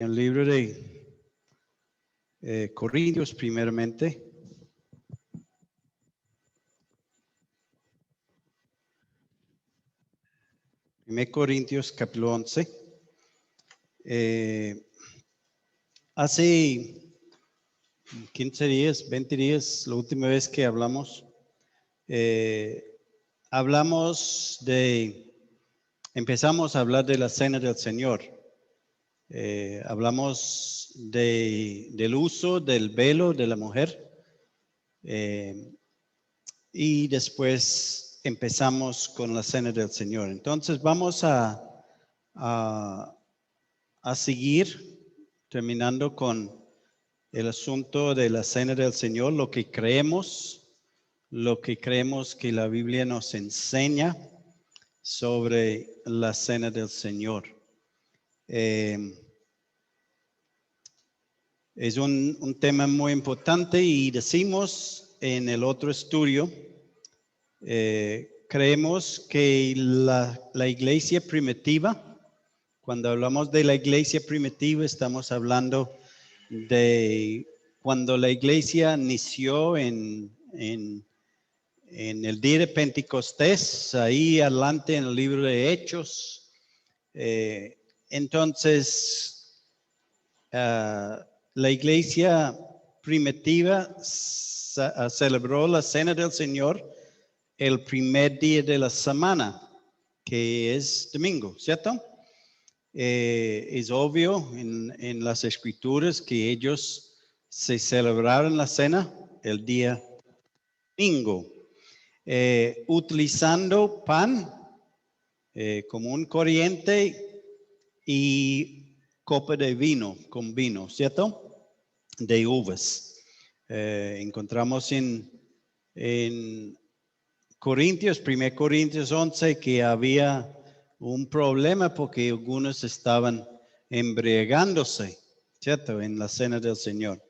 el libro de Corintios primeramente. 1 Corintios capítulo 11. Hace 15 días, 20 días, la última vez que hablamos, empezamos a hablar de la cena del Señor. Hablamos del uso del velo de la mujer y después empezamos con la cena del Señor. Entonces vamos a seguir terminando con el asunto de la cena del Señor, lo que creemos que la Biblia nos enseña sobre la cena del Señor. Es un tema muy importante y decimos en el otro estudio, creemos que la iglesia primitiva, cuando hablamos de la iglesia primitiva, estamos hablando de cuando la iglesia inició en el día de Pentecostés, ahí adelante en el libro de Hechos. Entonces, la iglesia primitiva celebró la cena del Señor el primer día de la semana, que es domingo, ¿cierto? Es obvio en las escrituras que ellos se celebraron la cena el día domingo, utilizando pan común corriente y copa de vino, con vino, ¿cierto? De uvas. Encontramos en Corintios, 1 Corintios 11, que había un problema porque algunos estaban embriagándose, ¿cierto? En la cena del Señor.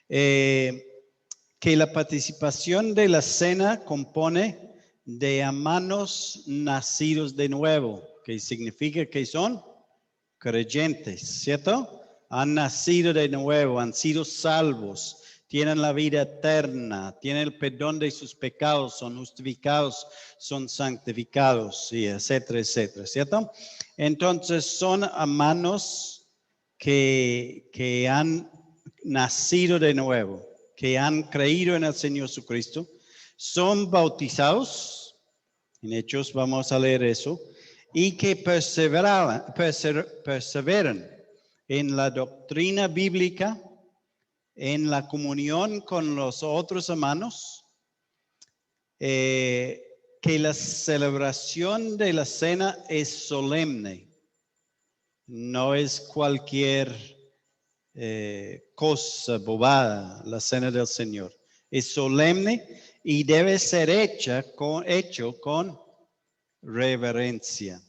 Que la participación de la cena compone de hermanos nacidos de nuevo, que significa que son creyentes, ¿cierto? Han nacido de nuevo, han sido salvos, tienen la vida eterna, tienen el perdón de sus pecados, son justificados, son santificados, y etcétera, etcétera, ¿cierto? Entonces son hermanos que han nacido de nuevo, que han creído en el Señor Jesucristo, son bautizados, en Hechos vamos a leer eso, y que perseveran en la doctrina bíblica, en la comunión con los otros hermanos, que la celebración de la cena es solemne, no es cualquier cosa bobada, la cena del Señor. Es solemne y debe ser hecho con reverencia.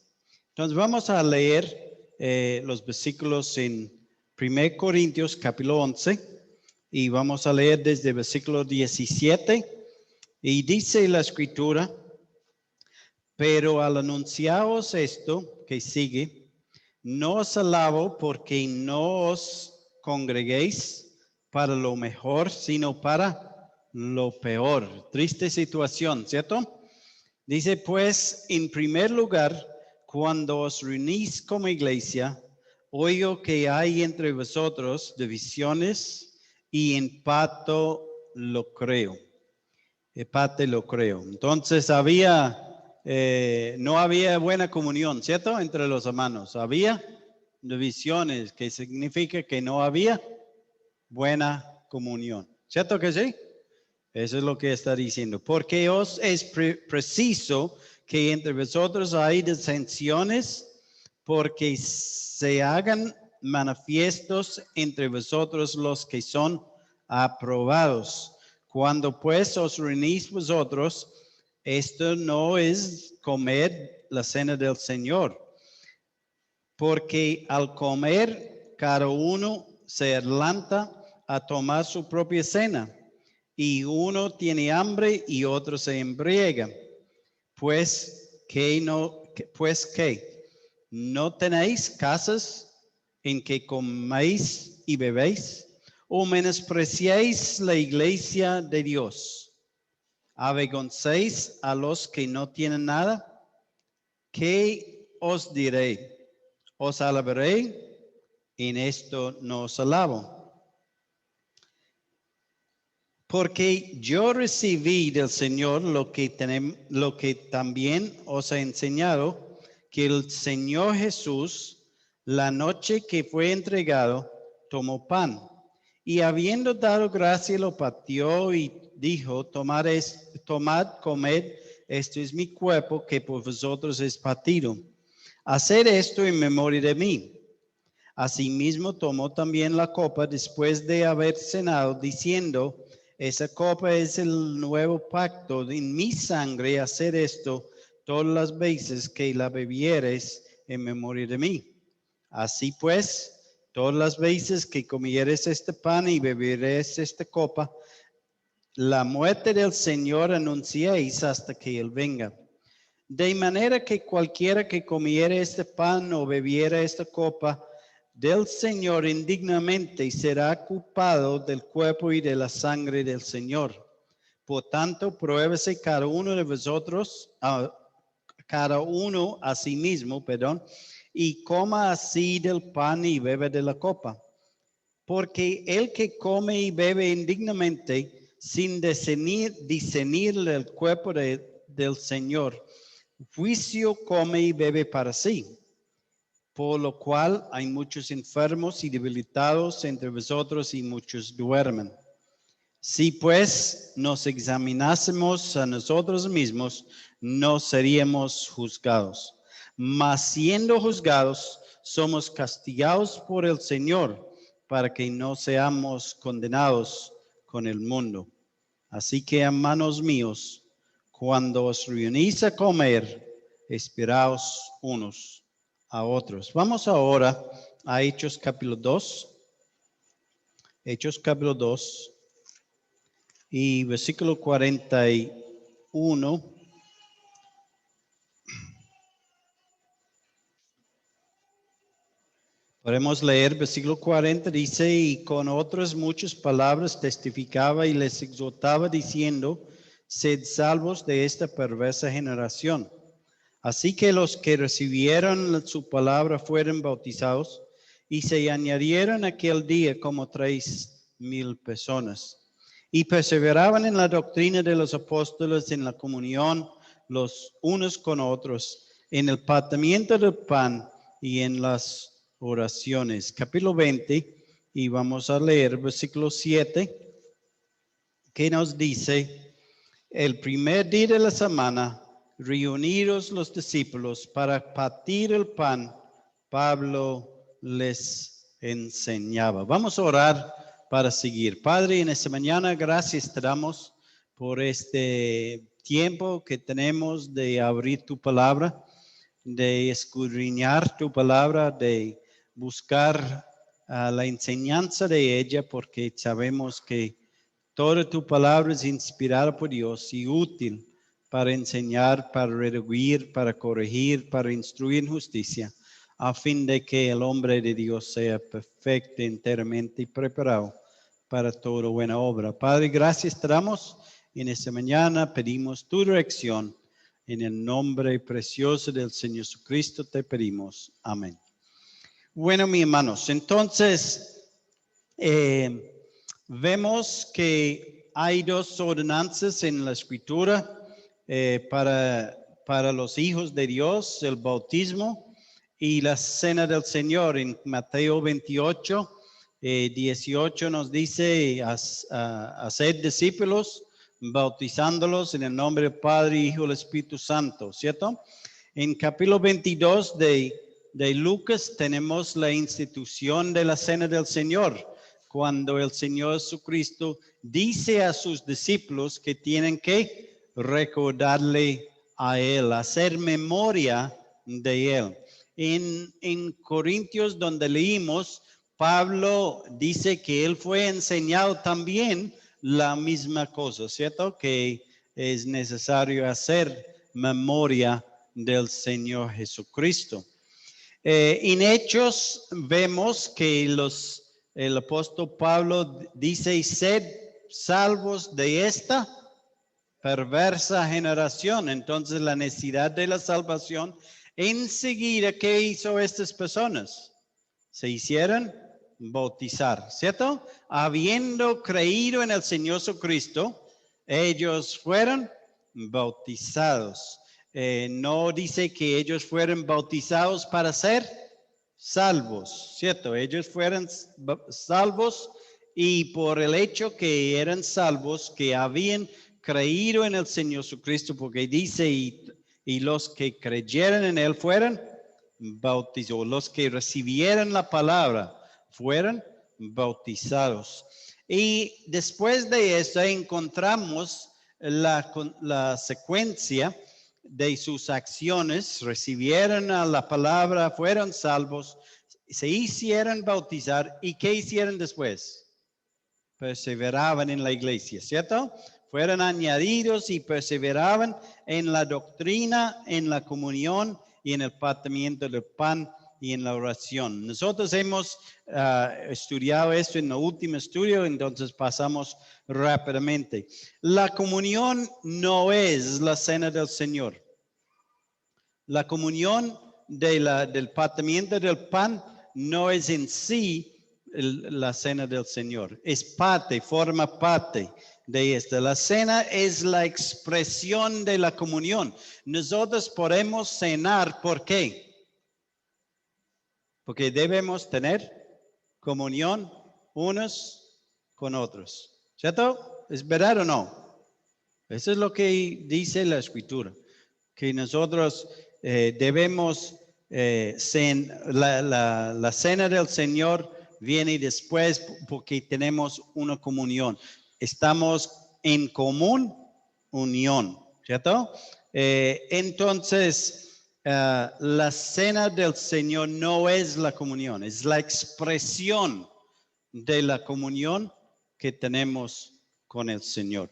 Entonces vamos a leer los versículos en 1 Corintios capítulo 11 y vamos a leer desde el versículo 17 y dice la escritura: pero al anunciaros esto que sigue, no os alabo porque no os congreguéis para lo mejor, sino para lo peor. Triste situación, ¿cierto? Dice, pues, en primer lugar, cuando os reunís como iglesia, oigo que hay entre vosotros divisiones y en parte lo creo. Entonces no había buena comunión, ¿cierto? Entre los hermanos. Había divisiones, que significa que no había buena comunión. ¿Cierto que sí? Eso es lo que está diciendo. Porque os es preciso que entre vosotros hay disensiones, porque se hagan manifiestos entre vosotros los que son aprobados. Cuando pues os reunís vosotros, esto no es comer la cena del Señor, porque al comer cada uno se adelanta a tomar su propia cena, y uno tiene hambre y otro se embriaga. Pues ¿qué? ¿No tenéis casas en que coméis y bebéis? ¿O menospreciáis la iglesia de Dios? ¿Avergoncéis a los que no tienen nada? ¿Qué os diré? ¿Os alabaré? En esto no os alabo. Porque yo recibí del Señor lo que también os he enseñado, que el Señor Jesús, la noche que fue entregado, tomó pan, y habiendo dado gracia, lo partió y dijo: tomad, comed, esto es mi cuerpo, que por vosotros es partido. Haced esto en memoria de mí. Asimismo tomó también la copa después de haber cenado, diciendo: esa copa es el nuevo pacto en mi sangre. Hacer esto todas las veces que la bebieres en memoria de mí. Así pues, todas las veces que comieres este pan y bebieres esta copa, la muerte del Señor anunciéis hasta que Él venga. De manera que cualquiera que comiere este pan o bebiera esta copa del Señor indignamente será culpado del cuerpo y de la sangre del Señor. Por tanto, pruébese cada uno de vosotros, cada uno a sí mismo, y coma así del pan y bebe de la copa. Porque el que come y bebe indignamente, sin discernir el cuerpo del Señor, juicio come y bebe para sí. Por lo cual hay muchos enfermos y debilitados entre vosotros, y muchos duermen. Si pues nos examinásemos a nosotros mismos, no seríamos juzgados. Mas siendo juzgados, somos castigados por el Señor, para que no seamos condenados con el mundo. Así que, hermanos míos, cuando os reunís a comer, esperaos unos a otros. Vamos ahora a Hechos capítulo 2. Hechos capítulo 2 y versículo 41. Podemos leer versículo 40, dice: y con otras muchas palabras testificaba y les exhortaba diciendo: sed salvos de esta perversa generación. Así que los que recibieron su palabra fueron bautizados, y se añadieron aquel día como 3,000 personas. Y perseveraban en la doctrina de los apóstoles, en la comunión los unos con otros, en el partimiento del pan y en las oraciones. Capítulo 20, y vamos a leer versículo 7, que nos dice: el primer día de la semana, reunidos los discípulos para partir el pan, Pablo les enseñaba. Vamos a orar para seguir. Padre, en esta mañana, gracias te damos por este tiempo que tenemos de abrir tu palabra, de escudriñar tu palabra, de buscar la enseñanza de ella, porque sabemos que toda tu palabra es inspirada por Dios y útil para enseñar, para redarguir, para corregir, para instruir en justicia, a fin de que el hombre de Dios sea perfecto, enteramente y preparado para toda buena obra. Padre, gracias te damos en esta mañana. Pedimos tu dirección. En el nombre precioso del Señor Jesucristo te pedimos. Amén. Bueno, mis hermanos, entonces vemos que hay dos ordenanzas en la Escritura para los hijos de Dios: el bautismo y la cena del Señor. En Mateo 28, 18 nos dice: hacer discípulos, bautizándolos en el nombre del Padre, Hijo y del Espíritu Santo, ¿cierto? En capítulo 22 de Lucas tenemos la institución de la cena del Señor, cuando el Señor Jesucristo dice a sus discípulos que tienen que recordarle a Él, hacer memoria de Él. En Corintios, donde leímos, Pablo dice que él fue enseñado también la misma cosa, ¿cierto? Que es necesario hacer memoria del Señor Jesucristo. En Hechos vemos que el apóstol Pablo dice, sed salvos de esta perversa generación. Entonces la necesidad de la salvación, enseguida, ¿qué hizo estas personas? Se hicieron bautizar, ¿cierto? Habiendo creído en el Señor Jesucristo, ellos fueron bautizados. No dice que ellos fueron bautizados para ser salvos, ¿cierto? Ellos fueron salvos y por el hecho que eran salvos, que habían creído en el Señor Jesucristo, porque dice, y los que creyeron en Él fueron bautizados, los que recibieron la palabra fueron bautizados. Y después de eso encontramos la secuencia de sus acciones. Recibieron a la palabra, fueron salvos, se hicieron bautizar. ¿Y qué hicieron después? Perseveraban en la iglesia, ¿cierto? Fueron añadidos y perseveraban en la doctrina, en la comunión y en el partimiento del pan y en la oración. Nosotros hemos estudiado esto en el último estudio, entonces pasamos rápidamente. La comunión no es la cena del Señor. La comunión del partimiento del pan no es en sí la cena del Señor. Es parte, forma parte de esta. La cena es la expresión de la comunión. Nosotros podemos cenar, ¿por qué? Porque debemos tener comunión unos con otros. ¿Cierto? ¿Es verdad o no? Eso es lo que dice la Escritura. Que nosotros debemos, la cena del Señor viene después porque tenemos una comunión. Estamos en común unión, ¿cierto? Entonces, la cena del Señor no es la comunión, es la expresión de la comunión que tenemos con el Señor.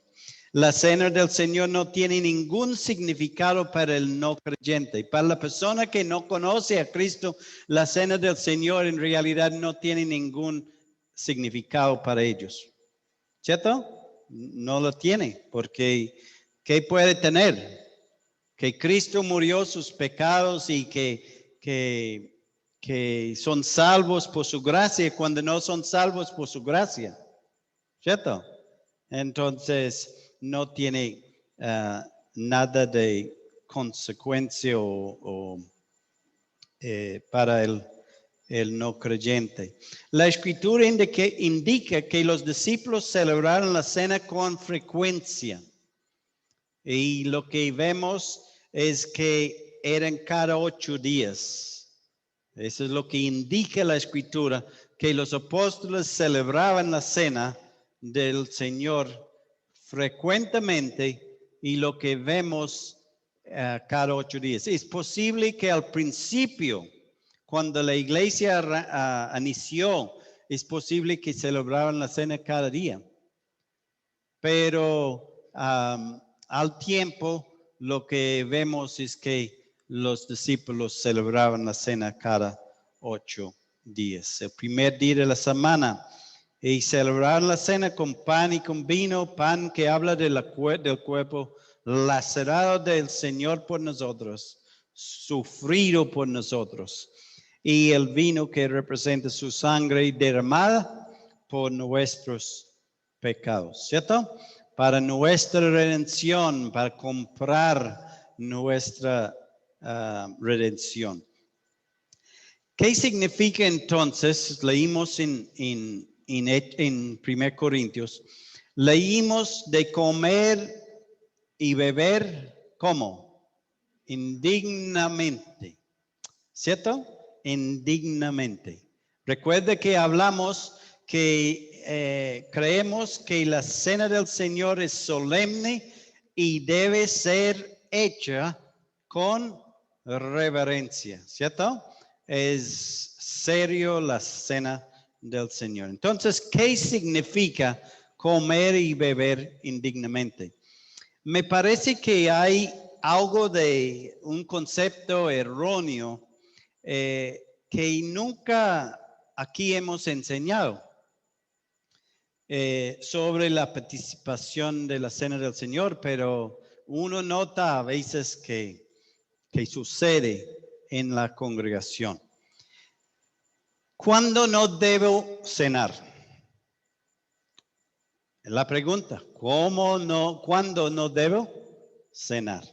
La cena del Señor no tiene ningún significado para el no creyente. Para la persona que no conoce a Cristo, la cena del Señor en realidad no tiene ningún significado para ellos. ¿Cierto? No lo tiene, porque ¿qué puede tener? Que Cristo murió sus pecados y que son salvos por su gracia cuando no son salvos por su gracia. ¿Cierto? Entonces, no tiene nada de consecuencia para el no creyente. La Escritura indica que los discípulos celebraron la cena con frecuencia. Y lo que vemos es que eran cada 8 días. Eso es lo que indica la Escritura, que los apóstoles celebraban la cena del Señor frecuentemente y lo que vemos cada 8 días. Es posible que al principio, cuando la iglesia inició, es posible que celebraban la cena cada día. Pero al tiempo, lo que vemos es que los discípulos celebraban la cena cada 8 días. El primer día de la semana, y celebrar la cena con pan y con vino, pan que habla del cuerpo lacerado del Señor por nosotros, sufrido por nosotros, y el vino que representa su sangre derramada por nuestros pecados, ¿cierto? Para nuestra redención, para comprar nuestra redención. ¿Qué significa entonces? Leímos en 1 Corintios, leímos de comer y beber, ¿cómo? Indignamente, ¿cierto? Indignamente. Recuerde que hablamos que creemos que la cena del Señor es solemne y debe ser hecha con reverencia, ¿cierto? Es serio la cena del Señor. Entonces, ¿qué significa comer y beber indignamente? Me parece que hay algo de un concepto erróneo que nunca aquí hemos enseñado sobre la participación de la Cena del Señor, pero uno nota a veces que sucede en la congregación. ¿Cuándo no debo cenar? La pregunta, ¿cuándo no debo cenar?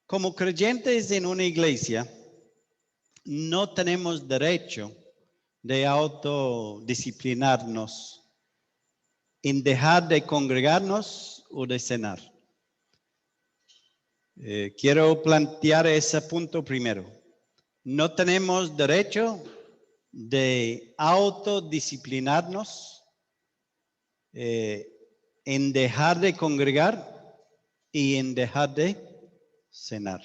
Como creyentes en una iglesia, no tenemos derecho de autodisciplinarnos en dejar de congregarnos o de cenar. Quiero plantear ese punto primero. No tenemos derecho de autodisciplinarnos en dejar de congregar y en dejar de cenar.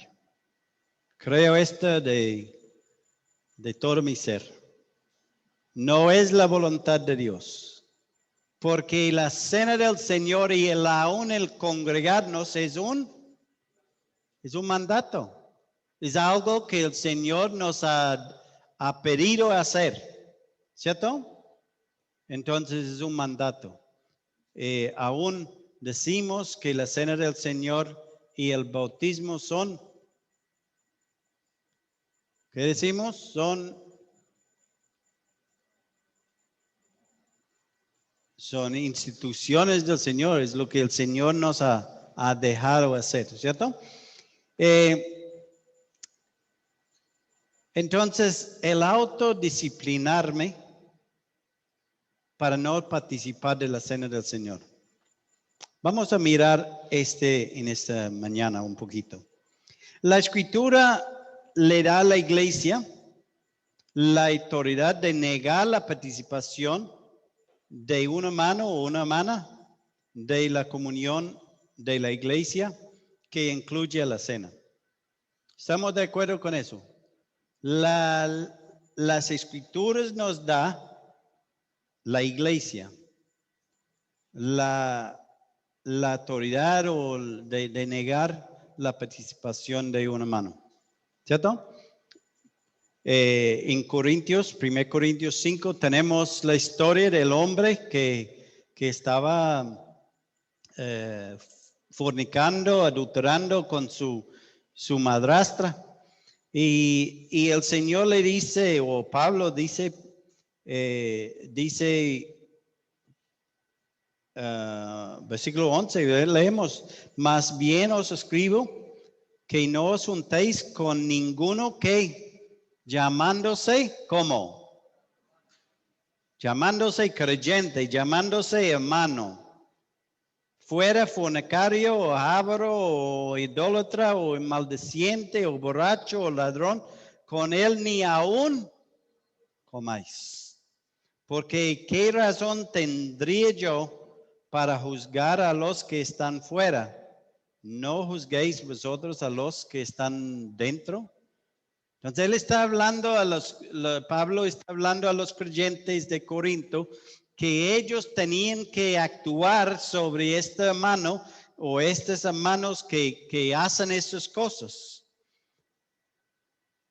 Creo esto de todo mi ser. No es la voluntad de Dios, porque la cena del Señor y aún el congregarnos es un mandato. Es algo que el Señor nos ha pedido hacer, ¿cierto? Entonces es un mandato. Aún decimos que la cena del Señor y el bautismo son, ¿qué decimos? Son instituciones del Señor, es lo que el Señor nos ha dejado hacer, ¿cierto? Entonces, el autodisciplinarme para no participar de la cena del Señor. Vamos a mirar en esta mañana un poquito. La Escritura le da a la iglesia la autoridad de negar la participación de un hermano o una hermana de la comunión de la iglesia que incluye la cena. ¿Estamos de acuerdo con eso? Las Escrituras nos da la iglesia la autoridad de negar la participación de un hermano, ¿cierto? En 1 Corintios 5 tenemos la historia del hombre que estaba fornicando, adulterando con su madrastra. Y el Señor le dice, o Pablo dice, versículo 11, leemos, más bien os escribo que no os juntéis con ninguno que llamándose, ¿cómo? Llamándose creyente, llamándose hermano, fuera fornicario o avaro o idólatra o maldiciente o borracho o ladrón, con él ni aún comáis. Porque ¿qué razón tendría yo para juzgar a los que están fuera? ¿No juzguéis vosotros a los que están dentro? Entonces él está hablando Pablo está hablando a los creyentes de Corinto que ellos tenían que actuar sobre este hermano o estos hermanos que hacen estas cosas.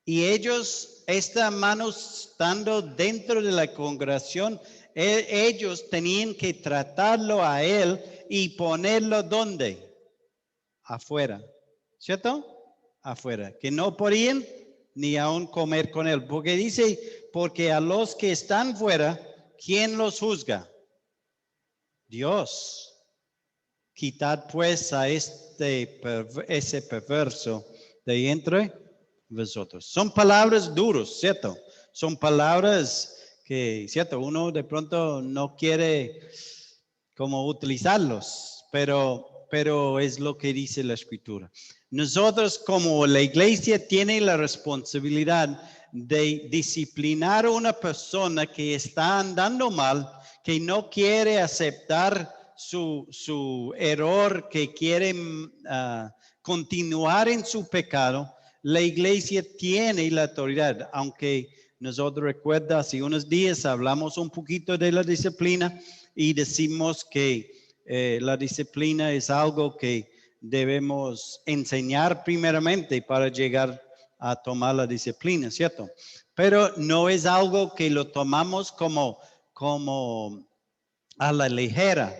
Y ellos, estos hermanos estando dentro de la congregación, ellos tenían que tratarlo a él y ponerlo ¿dónde? Afuera, ¿cierto? Afuera, que no podían ni aún comer con él, porque dice, porque a los que están fuera, ¿quién los juzga? Dios. Quitad pues a ese perverso de entre vosotros. Son palabras duras, ¿cierto? Son palabras que, ¿cierto? Uno de pronto no quiere como utilizarlos, pero es lo que dice la Escritura. Nosotros como la iglesia tiene la responsabilidad de disciplinar a una persona que está andando mal, que no quiere aceptar su error, que quiere continuar en su pecado. La iglesia tiene la autoridad, aunque nosotros recuerda, hace unos días hablamos un poquito de la disciplina y decimos que la disciplina es algo que debemos enseñar primeramente para llegar a tomar la disciplina, ¿cierto? Pero no es algo que lo tomamos como a la ligera.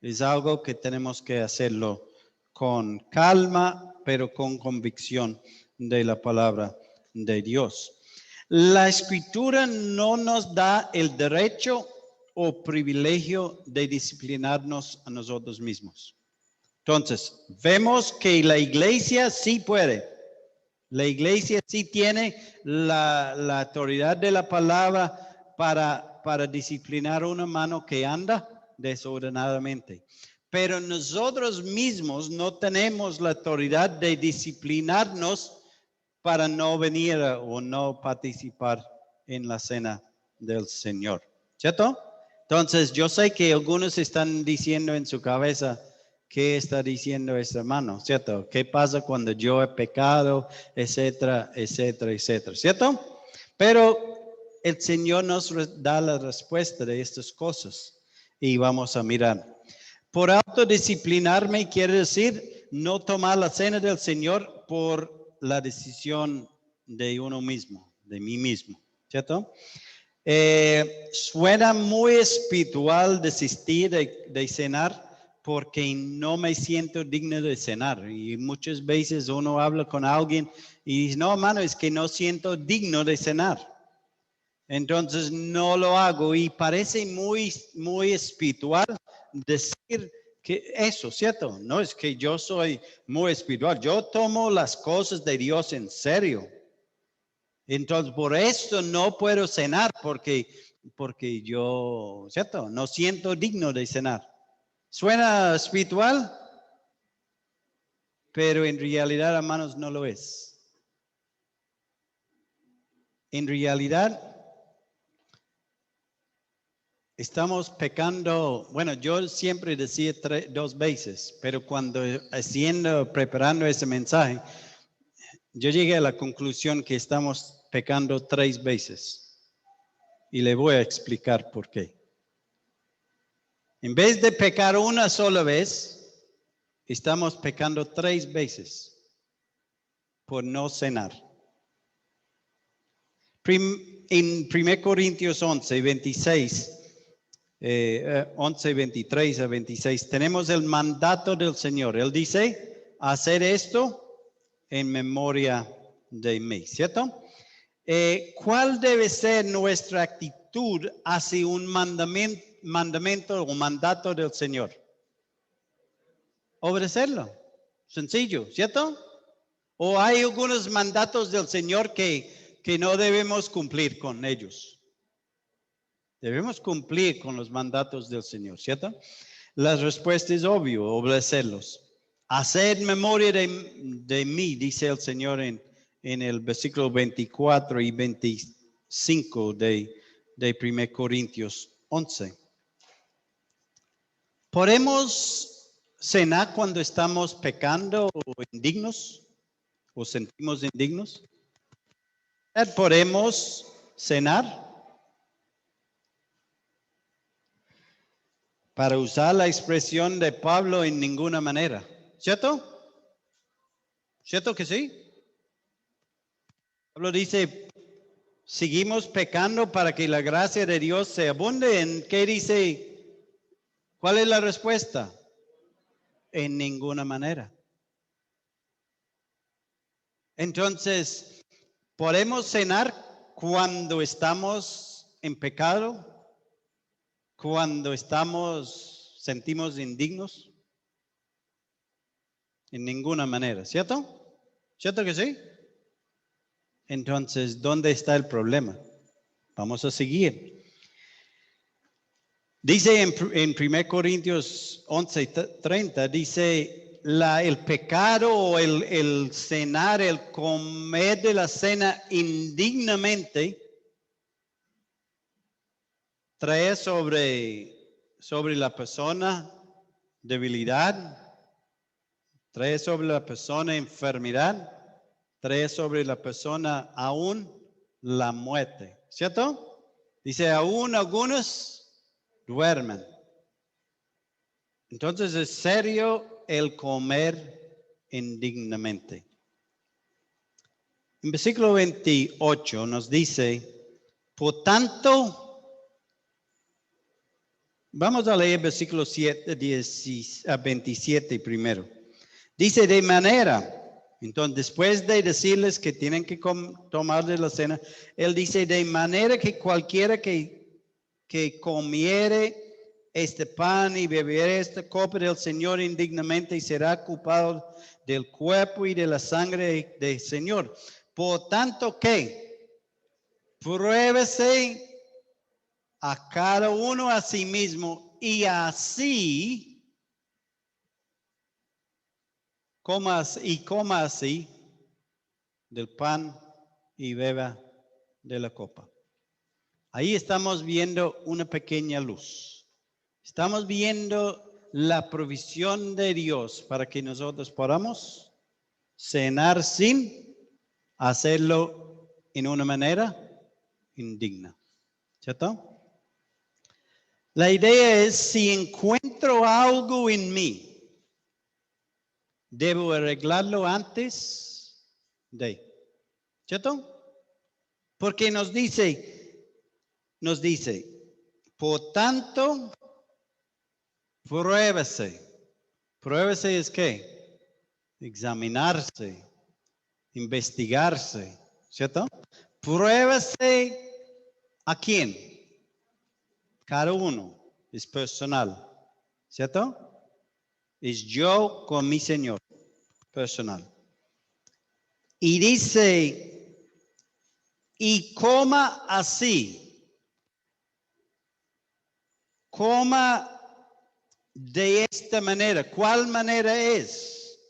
Es algo que tenemos que hacerlo con calma, pero con convicción de la palabra de Dios. La escritura no nos da el derecho o privilegio de disciplinarnos a nosotros mismos. Entonces, vemos que la iglesia sí puede. La iglesia sí tiene la autoridad de la palabra para disciplinar a una mano que anda desordenadamente. Pero nosotros mismos no tenemos la autoridad de disciplinarnos para no venir o no participar en la cena del Señor. ¿Cierto? Entonces, yo sé que algunos están diciendo en su cabeza, ¿qué está diciendo este hermano? ¿Cierto? ¿Qué pasa cuando yo he pecado? Etcétera, etcétera, etcétera. ¿Cierto? Pero el Señor nos da la respuesta de estas cosas y vamos a mirar. Por autodisciplinarme quiere decir no tomar la cena del Señor por la decisión de uno mismo, de mí mismo. ¿Cierto? Suena muy espiritual desistir de cenar porque no me siento digno de cenar. Y muchas veces uno habla con alguien y dice, no, hermano, es que no siento digno de cenar. Entonces no lo hago y parece muy espiritual decir que eso, ¿cierto? No es que yo soy muy espiritual. Yo tomo las cosas de Dios en serio. Entonces, por esto no puedo cenar porque yo, ¿cierto? No siento digno de cenar. ¿Suena espiritual? Pero en realidad, hermanos, no lo es. En realidad, estamos pecando. Bueno, yo siempre decía 2 veces, pero cuando preparando ese mensaje, yo llegué a la conclusión que estamos pecando 3 veces. Y le voy a explicar por qué. En vez de pecar una sola vez, estamos pecando 3 veces por no cenar. En 1 Corintios 11, 26, 11, 23 a 26, tenemos el mandato del Señor. Él dice, hacer esto en memoria de mí, ¿cierto? ¿Cuál debe ser nuestra actitud hacia un mandamiento o mandato del Señor? Obedecerlo. Sencillo, ¿cierto? ¿O hay algunos mandatos del Señor que no debemos cumplir con ellos? Debemos cumplir con los mandatos del Señor, ¿cierto? La respuesta es obvio, obedecerlos. Haced memoria de mí, dice el Señor en el versículo 24 y 25 de 1 Corintios 11. ¿Podemos cenar cuando estamos pecando o indignos? ¿O sentimos indignos? ¿Podemos cenar? Para usar la expresión de Pablo, en ninguna manera. ¿Cierto? ¿Cierto que sí? Pablo dice, seguimos pecando para que la gracia de Dios se abunde. ¿En qué dice? ¿Cuál es la respuesta? En ninguna manera. Entonces, ¿podemos cenar cuando estamos en pecado? ¿Cuando sentimos indignos? En ninguna manera, ¿cierto? ¿Cierto que sí? Entonces, ¿dónde está el problema? Vamos a seguir. Dice en 1 Corintios 11:30, dice, el pecado o el cenar, el comer de la cena indignamente, trae sobre la persona debilidad, trae sobre la persona enfermedad, trae sobre la persona aún la muerte, ¿cierto? Dice, aún algunos duermen. Entonces es serio el comer indignamente. En versículo 28 nos dice, por tanto, vamos a leer versículo 27 primero. Dice de manera, entonces después de decirles que tienen que tomar de la cena, él dice de manera que cualquiera que comiere este pan y bebiere esta copa del Señor indignamente será culpado del cuerpo y de la sangre del Señor. Por tanto que pruébese a cada uno a sí mismo y así coma así del pan y beba de la copa. Ahí estamos viendo una pequeña luz. Estamos viendo la provisión de Dios para que nosotros podamos cenar sin hacerlo en una manera indigna. ¿Cierto? La idea es, si encuentro algo en mí, debo arreglarlo antes de. ¿Cierto? Porque nos dice, por tanto, pruébese. Pruébese es ¿qué? Examinarse, investigarse, ¿cierto? Pruébese a quién. Cada uno es personal, ¿cierto? Es yo con mi Señor, personal. Y dice, y coma así, coma de esta manera. ¿Cuál manera es?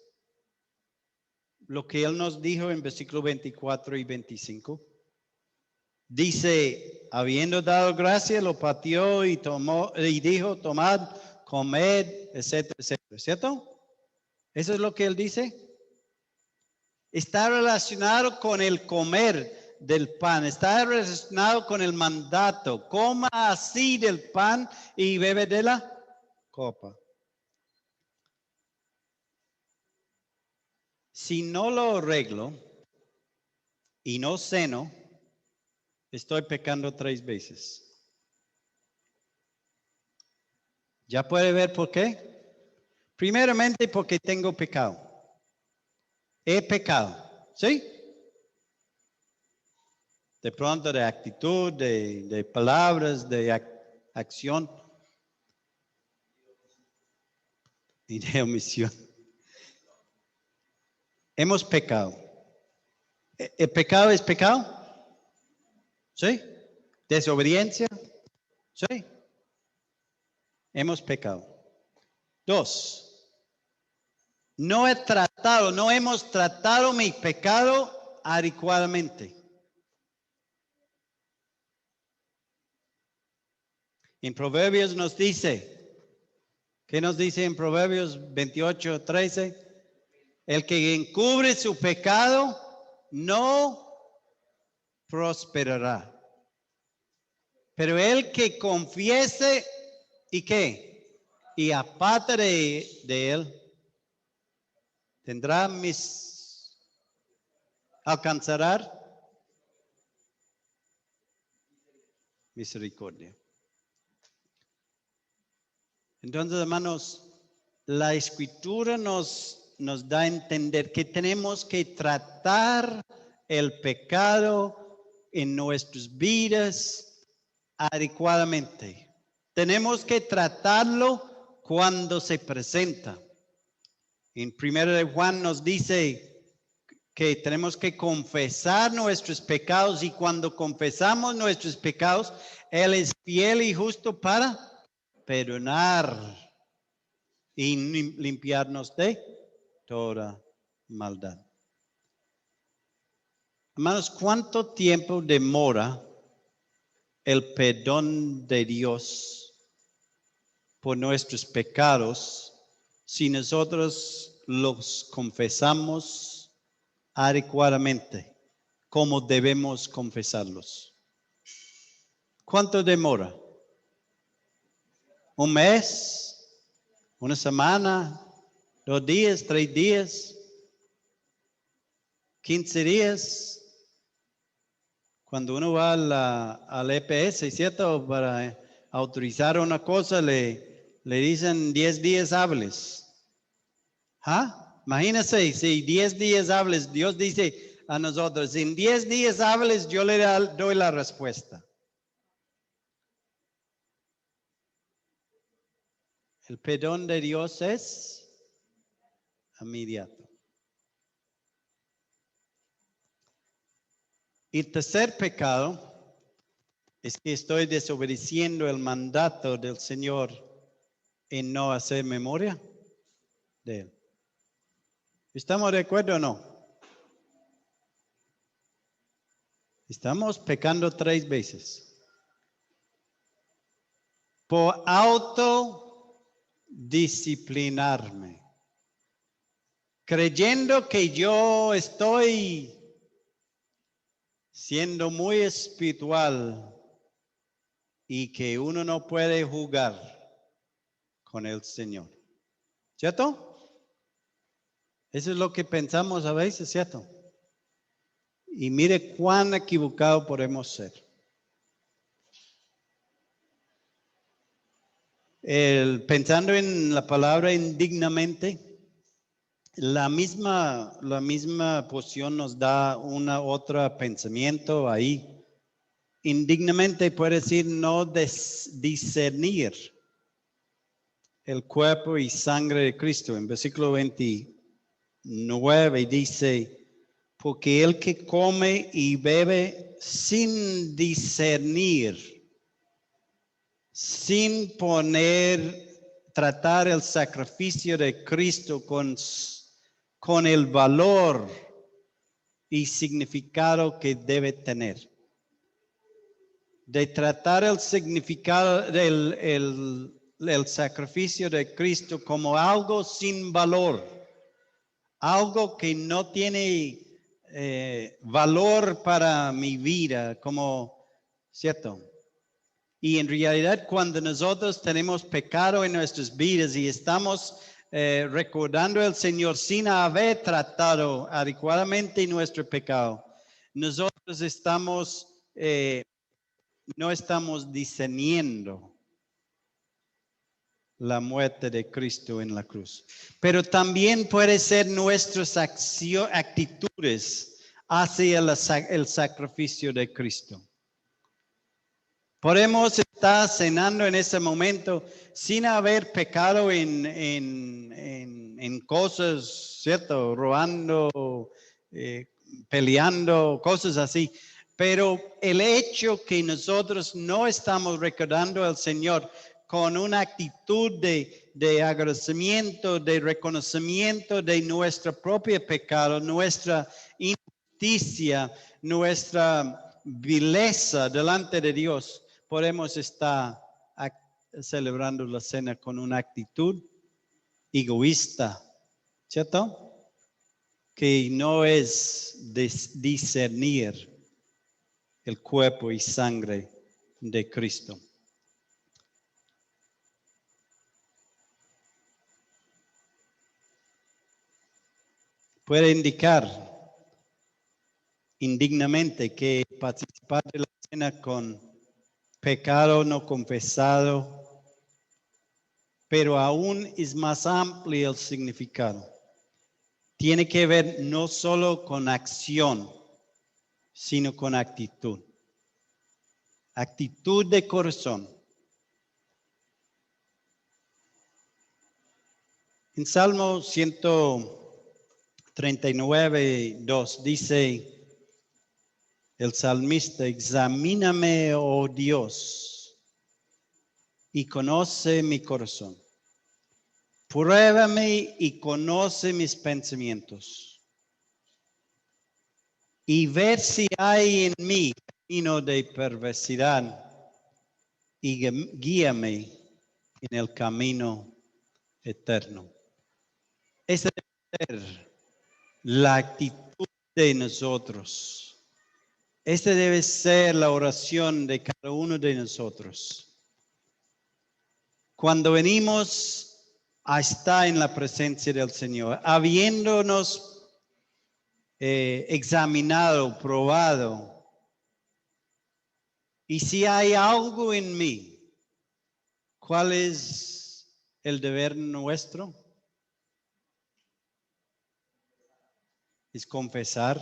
Lo que él nos dijo en versículo 24 y 25. Dice, habiendo dado gracias, lo partió y tomó y dijo, tomad, comed, etcétera, etcétera. ¿Cierto? Eso es lo que él dice. Está relacionado con el comer del pan. Está relacionado con el mandato. Coma así del pan y bebe de la copa. Si no lo arreglo y no ceno, estoy pecando 3 veces. ¿Ya puede ver por qué? Primeramente porque tengo pecado. He pecado, ¿sí? De pronto de actitud, de palabras, de acción y de omisión. Hemos pecado. ¿El pecado es pecado? ¿Sí? ¿Desobediencia? ¿Sí? Hemos pecado. 2. No hemos tratado mi pecado adecuadamente. En Proverbios nos dice, ¿qué nos dice en Proverbios 28:13? El que encubre su pecado no prosperará. Pero el que confiese y qué, y aparte de él, alcanzará misericordia. Entonces, hermanos, la escritura nos da a entender que tenemos que tratar el pecado en nuestras vidas adecuadamente. Tenemos que tratarlo cuando se presenta. En 1 de Juan nos dice que tenemos que confesar nuestros pecados y cuando confesamos nuestros pecados, Él es fiel y justo para perdonar y limpiarnos de toda maldad. Hermanos, ¿cuánto tiempo demora el perdón de Dios por nuestros pecados si nosotros los confesamos adecuadamente, como debemos confesarlos? ¿Cuánto demora? ¿Un mes? ¿Una semana? ¿2 días? ¿3 días? 15 días. Cuando uno va al EPS, ¿cierto? Para autorizar una cosa, le dicen 10 días hábiles. ¿Ah? Imagínense, si 10 días hábiles, Dios dice a nosotros, en 10 días hábiles yo le doy la respuesta. El perdón de Dios es inmediato. Y el tercer pecado es que estoy desobedeciendo el mandato del Señor en no hacer memoria de Él. ¿Estamos de acuerdo o no? Estamos pecando 3 veces. Por autodisciplinarme. Creyendo que yo estoy siendo muy espiritual y que uno no puede jugar con el Señor. ¿Cierto? Eso es lo que pensamos a veces, ¿cierto? Y mire cuán equivocado podemos ser. Pensando en la palabra indignamente, la misma posición nos da una otra pensamiento ahí. Indignamente puede decir no discernir el cuerpo y sangre de Cristo. En versículo 29 dice, porque el que come y bebe sin discernir, sin tratar el sacrificio de Cristo con el valor y significado que debe tener. De tratar el significado del sacrificio de Cristo como algo sin valor, algo que no tiene valor para mi vida, como, ¿cierto? Y en realidad cuando nosotros tenemos pecado en nuestras vidas y estamos recordando al Señor sin haber tratado adecuadamente nuestro pecado, nosotros no estamos discerniendo la muerte de Cristo en la cruz. Pero también puede ser nuestras actitudes hacia el sacrificio de Cristo. Podemos estar cenando en ese momento sin haber pecado en cosas, ¿cierto? Robando, peleando, cosas así. Pero el hecho que nosotros no estamos recordando al Señor con una actitud de agradecimiento, de reconocimiento de nuestro propio pecado, nuestra injusticia, nuestra vileza delante de Dios, podemos estar celebrando la cena con una actitud egoísta, ¿cierto? Que no es discernir el cuerpo y sangre de Cristo. Puede indicar indignamente que participar de la cena con pecado no confesado, pero aún es más amplio el significado. Tiene que ver no solo con acción, sino con actitud. Actitud de corazón. En Salmo 139, 2 dice el salmista, examíname, oh Dios, y conoce mi corazón. Pruébame y conoce mis pensamientos. Y ver si hay en mí camino de perversidad y guíame en el camino eterno. Esa debe ser la actitud de nosotros. Esta debe ser la oración de cada uno de nosotros. Cuando venimos a estar en la presencia del Señor, habiéndonos examinado, probado. Y si hay algo en mí, ¿cuál es el deber nuestro? Es confesar.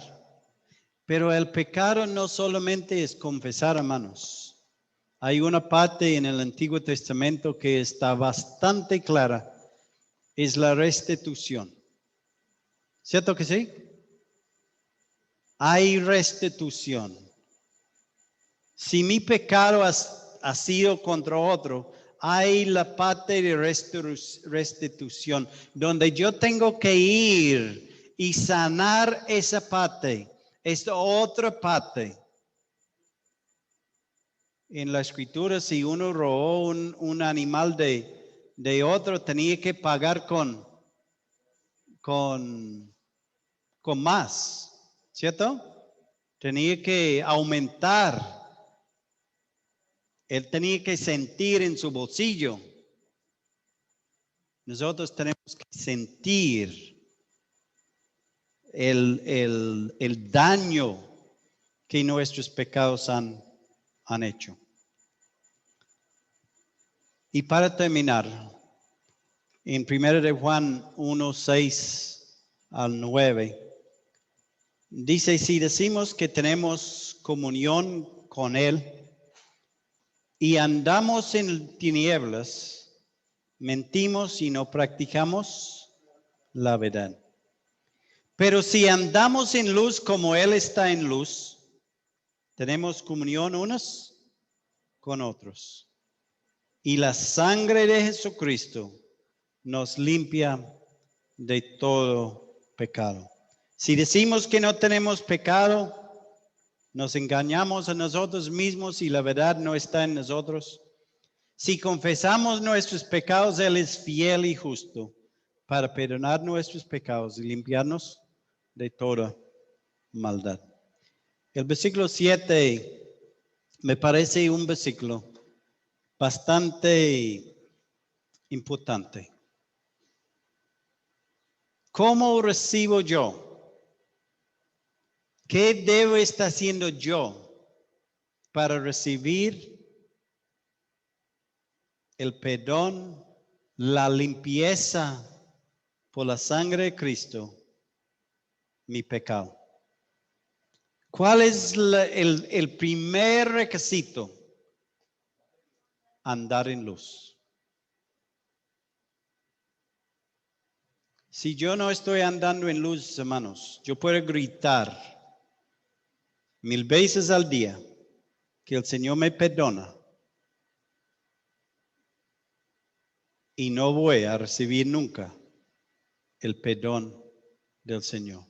Pero el pecado no solamente es confesar, hermanos. Hay una parte en el Antiguo Testamento que está bastante clara. Es la restitución. ¿Cierto que sí? Hay restitución. Si mi pecado ha sido contra otro, hay la parte de restitución, donde yo tengo que ir y sanar esa parte, esta otra parte. En la escritura, si uno robó un animal de otro, tenía que pagar con más, ¿cierto? Tenía que aumentar. Él tenía que sentir en su bolsillo. Nosotros tenemos que sentir el daño que nuestros pecados han hecho. Y para terminar, en 1 de Juan 1, 6 al 9, dice, si decimos que tenemos comunión con Él y andamos en tinieblas, mentimos y no practicamos la verdad. Pero si andamos en luz como Él está en luz, tenemos comunión unos con otros. Y la sangre de Jesucristo nos limpia de todo pecado. Si decimos que no tenemos pecado, nos engañamos a nosotros mismos y la verdad no está en nosotros. Si confesamos nuestros pecados, Él es fiel y justo para perdonar nuestros pecados y limpiarnos de toda maldad. El versículo 7 me parece un versículo bastante importante. ¿Cómo recibo yo? ¿Qué debo estar haciendo yo para recibir el perdón, la limpieza por la sangre de Cristo, mi pecado? ¿Cuál es el primer requisito? Andar en luz. Si yo no estoy andando en luz, hermanos, yo puedo gritar 1000 veces al día que el Señor me perdona y no voy a recibir nunca el perdón del Señor.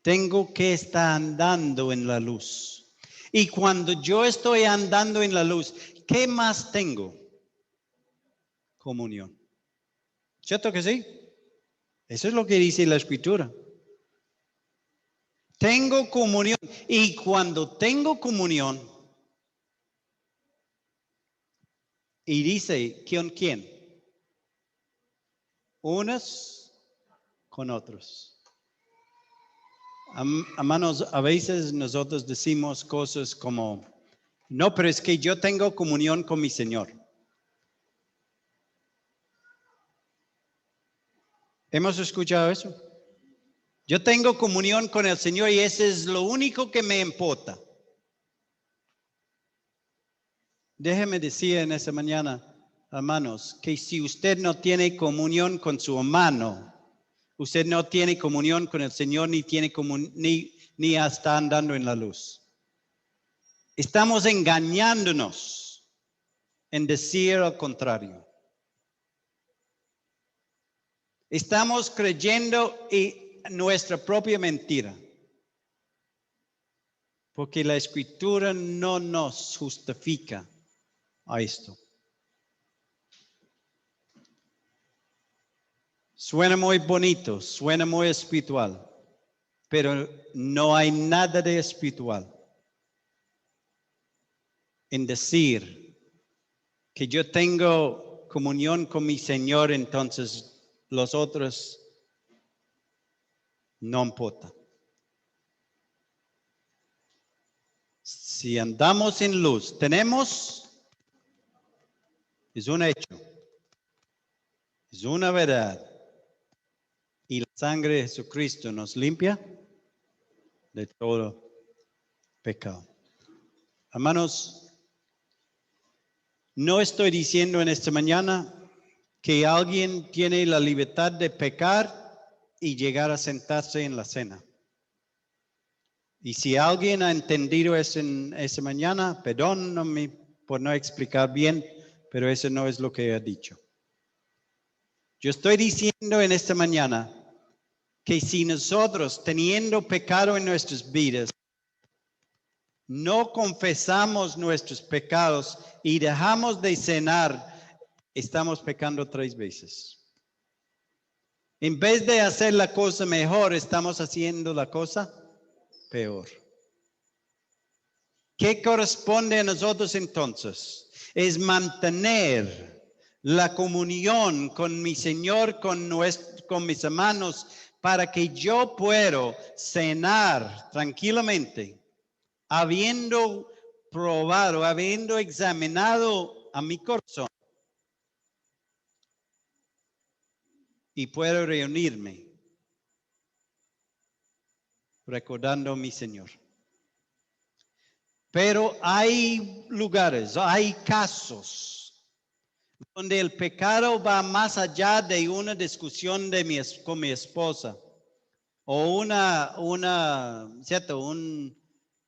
Tengo que estar andando en la luz. Y cuando yo estoy andando en la luz, ¿qué más tengo? Comunión. ¿Cierto que sí? Eso es lo que dice la Escritura. Tengo comunión. Y cuando tengo comunión, y dice, ¿con quién? Unos con otros. Hermanos, a veces nosotros decimos cosas como, no, pero es que yo tengo comunión con mi Señor. ¿Hemos escuchado eso? Yo tengo comunión con el Señor y eso es lo único que me importa. Déjeme decir en esta mañana, hermanos, que si usted no tiene comunión con su hermano, usted no tiene comunión con el Señor ni está andando en la luz. Estamos engañándonos en decir lo contrario. Estamos creyendo en nuestra propia mentira. Porque la Escritura no nos justifica a esto. Suena muy bonito, suena muy espiritual, pero no hay nada de espiritual en decir que yo tengo comunión con mi Señor, entonces los otros no importa. Si andamos en luz, es un hecho, es una verdad. Y la sangre de Jesucristo nos limpia de todo pecado. Hermanos, no estoy diciendo en esta mañana que alguien tiene la libertad de pecar y llegar a sentarse en la cena. Y si alguien ha entendido eso en esta mañana, perdóname por no explicar bien, pero eso no es lo que he dicho. Yo estoy diciendo en esta mañana que si nosotros, teniendo pecado en nuestras vidas, no confesamos nuestros pecados y dejamos de cenar, estamos pecando 3 veces. En vez de hacer la cosa mejor, estamos haciendo la cosa peor. ¿Qué corresponde a nosotros entonces? Es mantener la comunión con mi Señor, con mis hermanos, para que yo pueda cenar tranquilamente, habiendo probado, habiendo examinado a mi corazón, y puedo reunirme recordando a mi Señor. Pero hay lugares, hay casos donde el pecado va más allá de una discusión con mi esposa o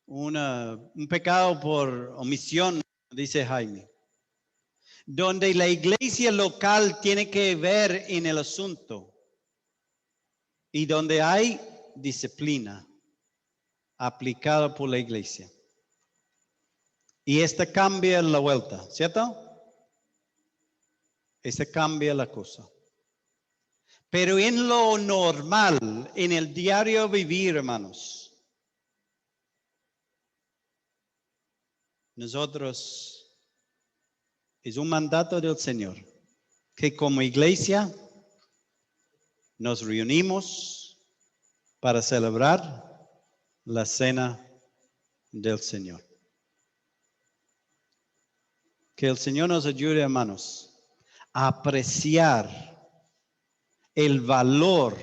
un pecado por omisión, dice Jaime, donde la iglesia local tiene que ver en el asunto y donde hay disciplina aplicada por la iglesia. Y esta cambia la vuelta, ¿cierto? Esta cambia la cosa. Pero en lo normal, en el diario vivir, hermanos, nosotros, es un mandato del Señor, que como iglesia nos reunimos para celebrar la cena del Señor. Que el Señor nos ayude, hermanos, a apreciar el valor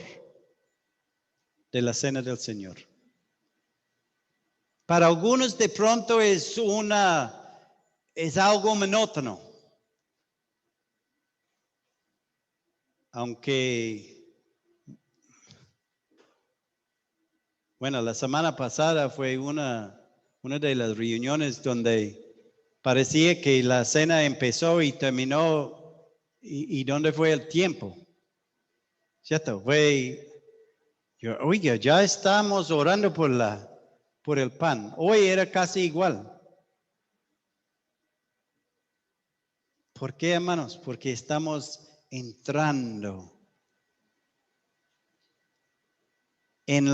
de la cena del Señor. Para algunos de pronto es algo monótono. Aunque, bueno, la semana pasada fue una de las reuniones donde parecía que la cena empezó y terminó. ¿Y dónde fue el tiempo? ¿Cierto? Oiga, ya estamos orando por el pan. Hoy era casi igual. ¿Por qué, hermanos? Porque estamos entrando en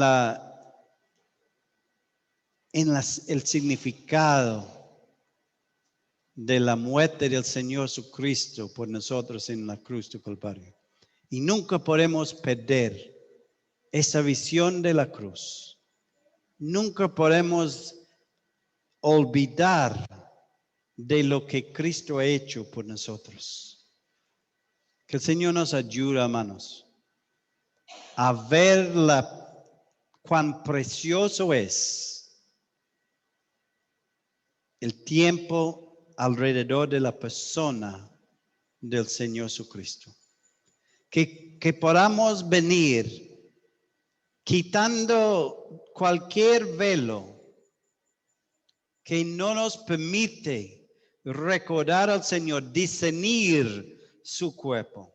el significado de la muerte del Señor Jesucristo por nosotros en la cruz de Calvario. Y nunca podemos perder esa visión de la cruz. Nunca podemos olvidar de lo que Cristo ha hecho por nosotros. Que el Señor nos ayude, hermanos, a ver cuán precioso es el tiempo alrededor de la persona del Señor Jesucristo. Que podamos venir quitando cualquier velo que no nos permite recordar al Señor, discernir su cuerpo.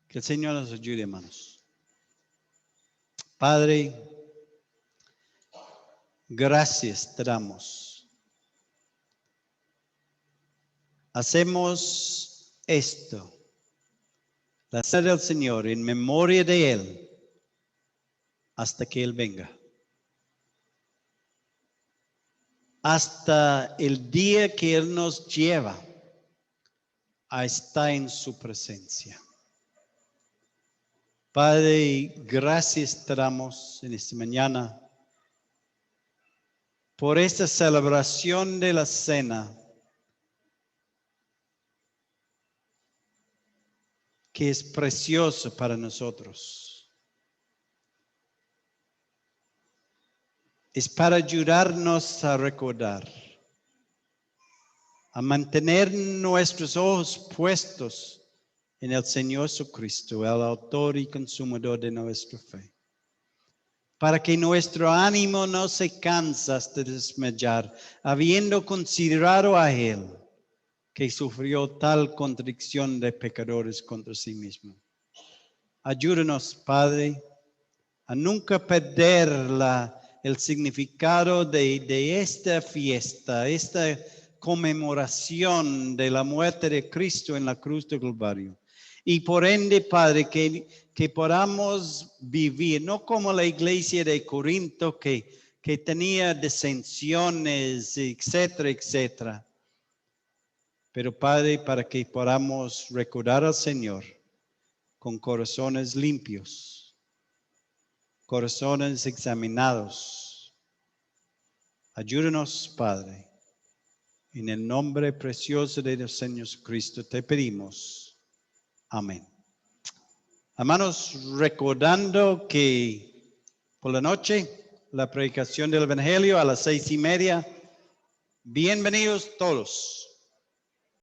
Que el Señor nos ayude, hermanos. Padre, gracias te damos. Hacemos esto, la cena del Señor, en memoria de Él, hasta que Él venga. Hasta el día que Él nos lleva a estar en su presencia. Padre, gracias te damos en esta mañana por esta celebración de la cena que es preciosa para nosotros. Es para ayudarnos a recordar, a mantener nuestros ojos puestos en el Señor Jesucristo, el autor y consumador de nuestra fe. Para que nuestro ánimo no se canse hasta desmayar, habiendo considerado a Él, que sufrió tal contrición de pecadores contra sí mismo. Ayúdanos, Padre, a nunca perder el significado de esta fiesta, esta conmemoración de la muerte de Cristo en la cruz del Calvario. Y por ende, Padre, que podamos vivir, no como la iglesia de Corinto que tenía disensiones, etcétera, etcétera. Pero Padre, para que podamos recordar al Señor con corazones limpios, corazones examinados. Ayúdanos, Padre. En el nombre precioso de Señor Jesucristo te pedimos. Amén. Hermanos, recordando que por la noche la predicación del Evangelio a las 6:30. Bienvenidos todos.